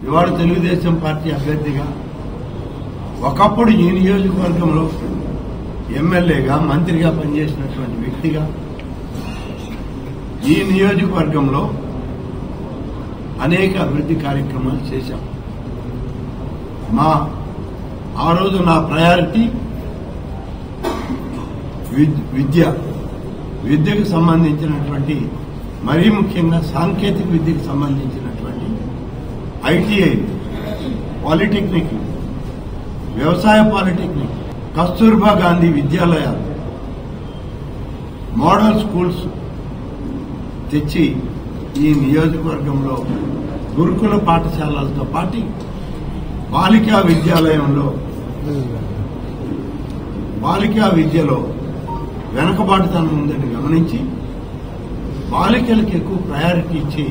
ఇవాళ తెలుగుదేశం పార్టీ అభ్యర్థిగా ఒకప్పుడు ఈ నియోజకవర్గంలో ఎమ్మెల్యేగా మంత్రిగా పనిచేసినటువంటి వ్యక్తిగా ఈ నియోజకవర్గంలో అనేక అభివృద్ధి కార్యక్రమాలు చేశాం. ఆ రోజు నా ప్రయారిటీ విద్యకు సంబంధించినటువంటి మరీ ముఖ్యంగా సాంకేతిక విద్యకు సంబంధించినటువంటి ఐటీఐ, పాలిటెక్నిక్, వ్యవసాయ పాలిటెక్నిక్, కస్తూర్బా గాంధీ విద్యాలయాలు, మోడల్ స్కూల్స్ తెచ్చి ఈ నియోజకవర్గంలో గురుకుల పాఠశాలలతో పాటు బాలికా విద్యలో వెనకబాటుతనం ఉందని గమనించి బాలికలకు ఎక్కువ ప్రయారిటీ ఇచ్చి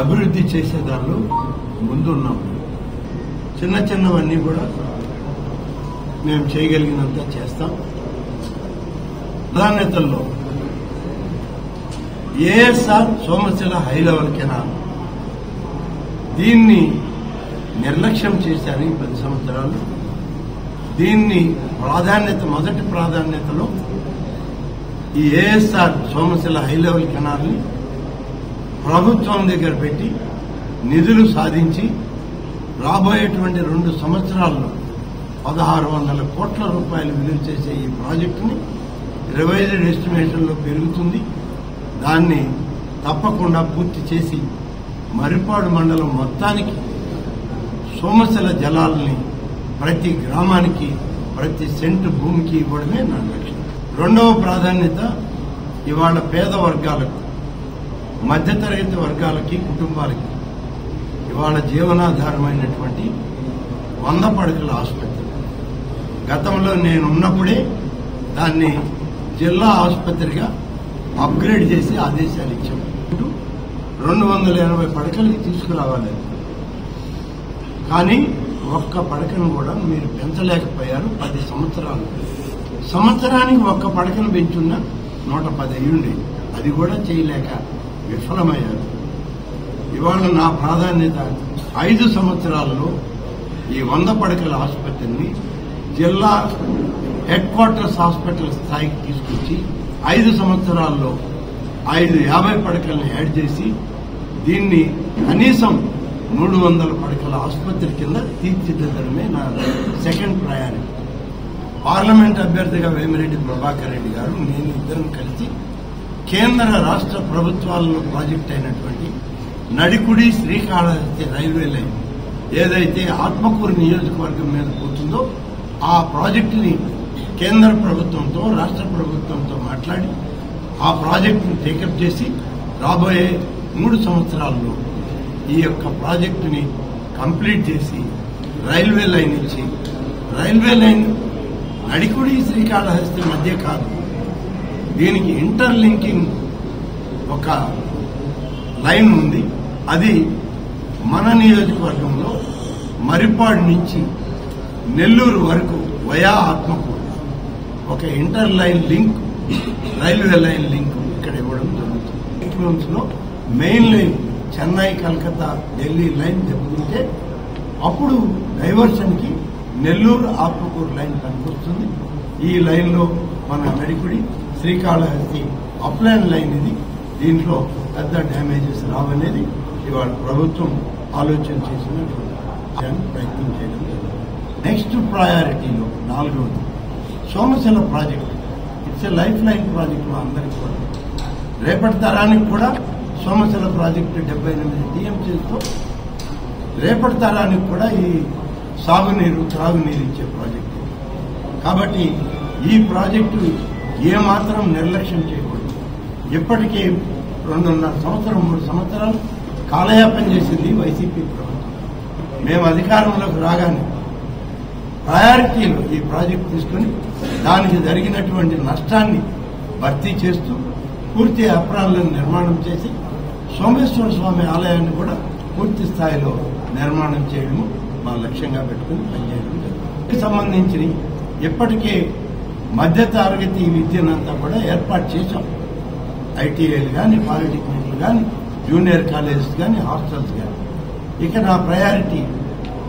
అభివృద్ధి చేసే దానిలో ముందున్నాం. చిన్న చిన్నవన్నీ కూడా మేము చేయగలిగినంత చేస్తాం. ప్రాధాన్యతల్లో ASR Somasila high level canal దీన్ని నిర్లక్ష్యం చేశారు ఈ 10 సంవత్సరాలు. దీన్ని మొదటి ప్రాధాన్యతలో ఈ ASR Somasila high level canal ని ప్రభుత్వం దగ్గర పెట్టి నిధులు సాధించి రాబోయేటువంటి 2 సంవత్సరాల్లో 1600 కోట్ల రూపాయలు విలువ చేసే ఈ ప్రాజెక్టుని రివైజ్డ్ ఎస్టిమేషన్ లో పెరుగుతుంది. దాన్ని తప్పకుండా పూర్తి చేసి మర్రిపాడు మండలం మొత్తానికి సోమశిల జలాలని ప్రతి గ్రామానికి ప్రతి సెంటు భూమికి ఇవ్వడమే నా లక్ష్యం. రెండవ ప్రాధాన్యత ఇవాళ పేద వర్గాలకు, మధ్యతరగతి వర్గాలకి, కుటుంబాలకి ఇవాళ జీవనాధారమైనటువంటి 100 పడకల ఆసుపత్రి. గతంలో నేను ఉన్నప్పుడే దాన్ని జిల్లా ఆసుపత్రిగా అప్గ్రేడ్ చేసి ఆదేశాలు ఇచ్చాం. 280 పడకలకి తీసుకురావాలి. కానీ ఒక్క పడకను కూడా మీరు పెంచలేకపోయారు. 10 సంవత్సరాలు. సంవత్సరానికి ఒక్క పడకను పెంచున్న 110 అయ్యుండి అది కూడా చేయలేక విఫలమయ్యారు. ఇవాళ నా ప్రాధాన్యత 5 సంవత్సరాల్లో ఈ 100 పడకల ఆసుపత్రిని జిల్లా హెడ్ క్వార్టర్స్ హాస్పిటల్ స్థాయికి తీసుకొచ్చి 5 సంవత్సరాల్లో 50 పడకలను యాడ్ చేసి దీన్ని కనీసం 300 పడకల ఆసుపత్రి కింద తీర్చిదిద్దడమే నా సెకండ్ ప్రయారిటీ. పార్లమెంట్ అభ్యర్థిగా వేమిరెడ్డి ప్రభాకర్ రెడ్డి గారు, నేను ఇద్దరం కలిసి కేంద్ర రాష్ట్ర ప్రభుత్వాలలో ప్రాజెక్ట్ అయినటువంటి నడికుడి శ్రీకాళహస్తి రైల్వే లైన్ ఏదైతే ఆత్మకూరు నియోజకవర్గం మీద పోతుందో ఆ ప్రాజెక్టుని కేంద్ర ప్రభుత్వంతో రాష్ట్ర ప్రభుత్వంతో మాట్లాడి ఆ ప్రాజెక్టును టేకప్ చేసి రాబోయే 3 సంవత్సరాల్లో ఈ యొక్క ప్రాజెక్టుని కంప్లీట్ చేసి రైల్వే లైన్ ఇచ్చి, రైల్వే లైన్ నడికుడి శ్రీకాళహస్తి మధ్య కాదు, దీనికి ఇంటర్లింకింగ్ ఒక లైన్ ఉంది. అది మన నియోజకవర్గంలో మర్రిపాడు నుంచి నెల్లూరు వరకు వయా ఆత్మకూరు ఒక inter line link, railway line link ఇక్కడ ఇవ్వడం జరుగుతుంది. Main line Chennai, Calcutta, Delhi line దెబ్బతింటే అప్పుడు డైవర్షన్ కి నెల్లూరు ఆత్మకూరు లైన్ పనికొస్తుంది. ఈ లైన్ లో మన నడికుడి శ్రీకాళహస్తి అప్లైన్ లైన్ ఇది. దీంట్లో పెద్ద డ్యామేజెస్ రావనేది ఇవాళ ప్రభుత్వం ఆలోచన చేసినటువంటి ప్రయత్నం చేయడం జరిగింది. నెక్స్ట్ ప్రయారిటీలో 4వది Somasila project. It's a life line project మా అందరికీ కూడా. రేపటి తరానికి కూడా సోమశిల ప్రాజెక్టు 78 టీఎంసీలతో రేపటి తరానికి కూడా ఈ సాగునీరు, త్రాగునీరు ఇచ్చే ప్రాజెక్టు. కాబట్టి ఈ ప్రాజెక్టు ఏమాత్రం నిర్లక్ష్యం చేయకూడదు. ఇప్పటికే 2.5 సంవత్సరం 3 సంవత్సరాలు కాలయాపన చేసింది వైసీపీ ప్రభుత్వం. మేము అధికారంలోకి రాగానే ప్రయారిటీలో ఈ ప్రాజెక్టు తీసుకుని దానికి జరిగినటువంటి నష్టాన్ని భర్తీ చేస్తూ పూర్తి అప్రాలను నిర్మాణం చేసి సోమేశ్వర స్వామి ఆలయాన్ని కూడా పూర్తి స్థాయిలో నిర్మాణం చేయడము మా లక్ష్యంగా పెట్టుకుని పనిచేయడం జరుగుతుంది. సంబంధించి ఇప్పటికే మధ్యతరగతి విద్యనంతా కూడా ఏర్పాటు చేశాం. ఐటీఐలు కానీ, పాలిటెక్నిక్లు కానీ, జూనియర్ కాలేజెస్ కానీ, హాస్టల్స్ కానీ. ఇక నా ప్రయారిటీ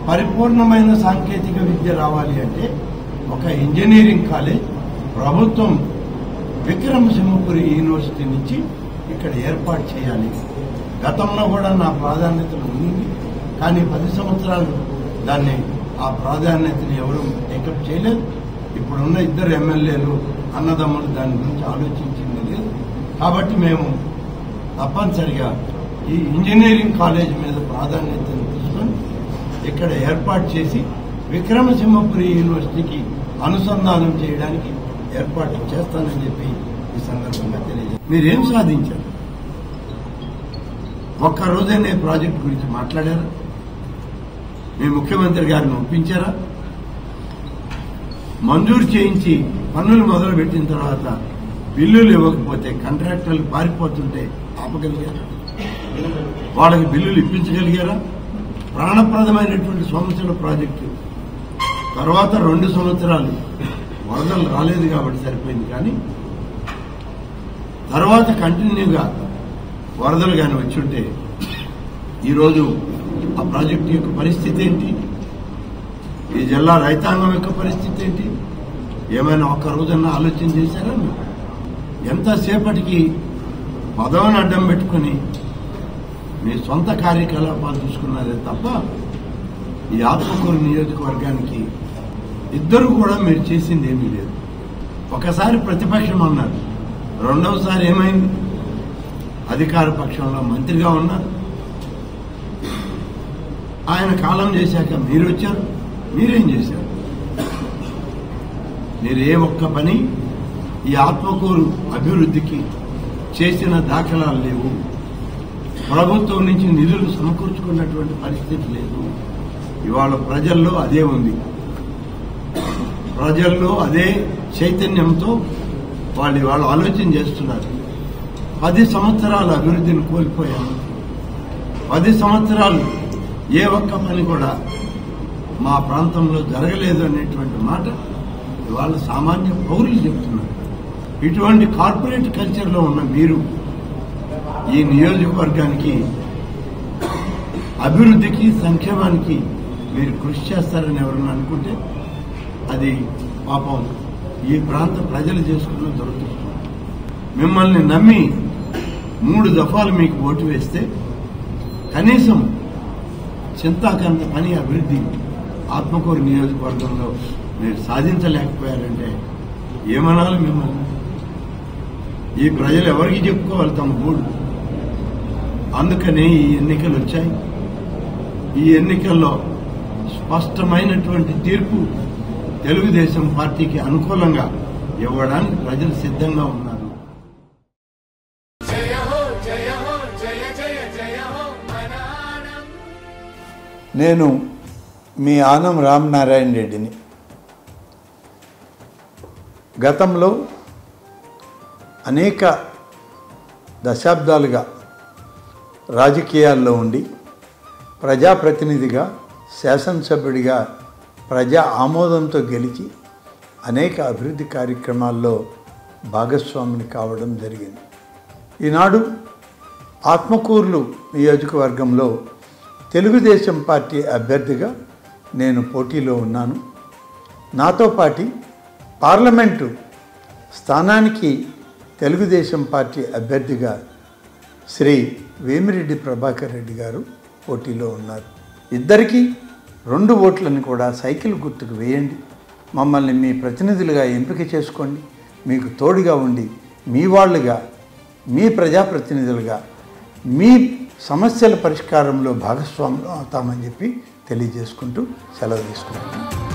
పరిపూర్ణమైన సాంకేతిక విద్య రావాలి అంటే ఒక ఇంజనీరింగ్ కాలేజ్ ప్రభుత్వం విక్రమసింహపురి యూనివర్సిటీ నుంచి ఇక్కడ ఏర్పాటు చేయాలి. గతంలో కూడా నా ప్రాధాన్యతలు ఉంది, కానీ 10 సంవత్సరాలు దాన్ని ఆ ప్రాధాన్యతని ఎవరు టేకప్ చేయలేదు. ఇప్పుడున్న 2 ఎమ్మెల్యేలు అన్నదమ్ములు దాని గురించి ఆలోచించింది లేదు. కాబట్టి మేము తప్పనిసరిగా ఈ ఇంజనీరింగ్ కాలేజ్ మీద ప్రాధాన్యతను తీసుకొని ఇక్కడ ఏర్పాటు చేసి విక్రమసింహపురి యూనివర్సిటీకి అనుసంధానం చేయడానికి ఏర్పాటు చేస్తానని చెప్పి ఈ సందర్భంగా తెలియజేస్తారు. మీరేం సాధించారు? ఒక్కరోజైనా ప్రాజెక్ట్ గురించి మాట్లాడారా? మీ ముఖ్యమంత్రి గారిని ఒప్పించారా? మంజూరు చేయించి పన్నులు మొదలుపెట్టిన తర్వాత బిల్లులు ఇవ్వకపోతే కాంట్రాక్టర్లు పారిపోతుంటే ఆపగలిగారా? వాళ్ళకి బిల్లులు ఇప్పించగలిగారా? ప్రాణప్రదమైనటువంటి సంవత్సరాల ప్రాజెక్టు తర్వాత 2 సంవత్సరాలు వరదలు రాలేదు కాబట్టి సరిపోయింది, కానీ తర్వాత కంటిన్యూగా వరదలు కానీ వచ్చుంటే ఈరోజు ఆ ప్రాజెక్టు యొక్క పరిస్థితి ఏంటి? ఈ జిల్లా రైతాంగం యొక్క పరిస్థితి ఏంటి? ఏమైనా ఒక్క రోజన్నా ఆలోచన చేశారా? ఎంతసేపటికి పదవిని అడ్డం పెట్టుకుని మీ సొంత కార్యకలాపాలు చూసుకున్నారే తప్ప ఈ ఆత్మకూరు నియోజకవర్గానికి ఇద్దరు కూడా మీరు చేసింది ఏమీ లేదు. ఒకసారి ప్రతిపక్షం అన్నారు, రెండవసారి ఏమైంది? అధికార పక్షంలో మంత్రిగా ఉన్నారు. ఆయన కాలం చేశాక మీరు వచ్చారు, మీరేం చేశారు? మీరు ఏ ఒక్క పని ఈ ఆత్మకూరు అభివృద్ధికి చేసిన దాఖలాలు లేవు. ప్రభుత్వం నుంచి నిధులు సమకూర్చుకున్నటువంటి పరిస్థితి లేదు. ఇవాళ ప్రజల్లో అదే ఉంది. ప్రజల్లో అదే చైతన్యంతో వాళ్ళు ఆలోచన చేస్తున్నారు. 10 సంవత్సరాల అభివృద్ధిని కోల్పోయాము. 10 సంవత్సరాలు ఏ ఒక్క పని కూడా మా ప్రాంతంలో జరగలేదు అనేటువంటి మాట ఇవాళ సామాన్య పౌరులు చెప్తున్నారు. ఇటువంటి కార్పొరేట్ కల్చర్లో ఉన్న మీరు ఈ నియోజకవర్గానికి అభివృద్ధికి సంక్షేమానికి మీరు కృషి చేస్తారని ఎవరన్నా అనుకుంటే అది పాపం ఈ ప్రాంత ప్రజలు చేసుకున్న దురదృష్టం. మిమ్మల్ని నమ్మి 3 దఫాలు మీకు ఓటు వేస్తే కనీసం చింతాకంత పని అభివృద్ధి ఆత్మకూరు నియోజకవర్గంలో మీరు సాధించలేకపోయారంటే ఏమనాలి మిమ్మల్ని? ఈ ప్రజలు ఎవరికి చెప్పుకోవాలి తమ గూడు? అందుకనే ఈ ఎన్నికలు వచ్చాయి. ఈ ఎన్నికల్లో స్పష్టమైనటువంటి తీర్పు తెలుగుదేశం పార్టీకి అనుకూలంగా ఇవ్వడానికి ప్రజలు సిద్ధంగా ఉన్నారు. నేను మీ ఆనం రామనారాయణ రెడ్డిని. గతంలో అనేక దశాబ్దాలుగా రాజకీయాల్లో ఉండి ప్రజాప్రతినిధిగా, శాసనసభ్యుడిగా ప్రజా ఆమోదంతో గెలిచి అనేక అభివృద్ధి కార్యక్రమాల్లో భాగస్వామిని కావడం జరిగింది. ఈనాడు ఆత్మకూరు నియోజకవర్గంలో తెలుగుదేశం పార్టీ అభ్యర్థిగా నేను పోటీలో ఉన్నాను. నాతో పాటు పార్లమెంటు స్థానానికి తెలుగుదేశం పార్టీ అభ్యర్థిగా శ్రీ వేమిరెడ్డి ప్రభాకర్ రెడ్డి గారు పోటీలో ఉన్నారు. ఇద్దరికీ 2 ఓట్లను కూడా సైకిల్ గుర్తుకు వేయండి. మమ్మల్ని మీ ప్రతినిధులుగా ఎంపిక చేసుకోండి. మీకు తోడుగా ఉండి మీ వాళ్ళుగా, మీ ప్రజాప్రతినిధులుగా మీ సమస్యల పరిష్కారంలో భాగస్వాములు అవుతామని చెప్పి తెలియజేసుకుంటూ సెలవు తీసుకుంటున్నాను.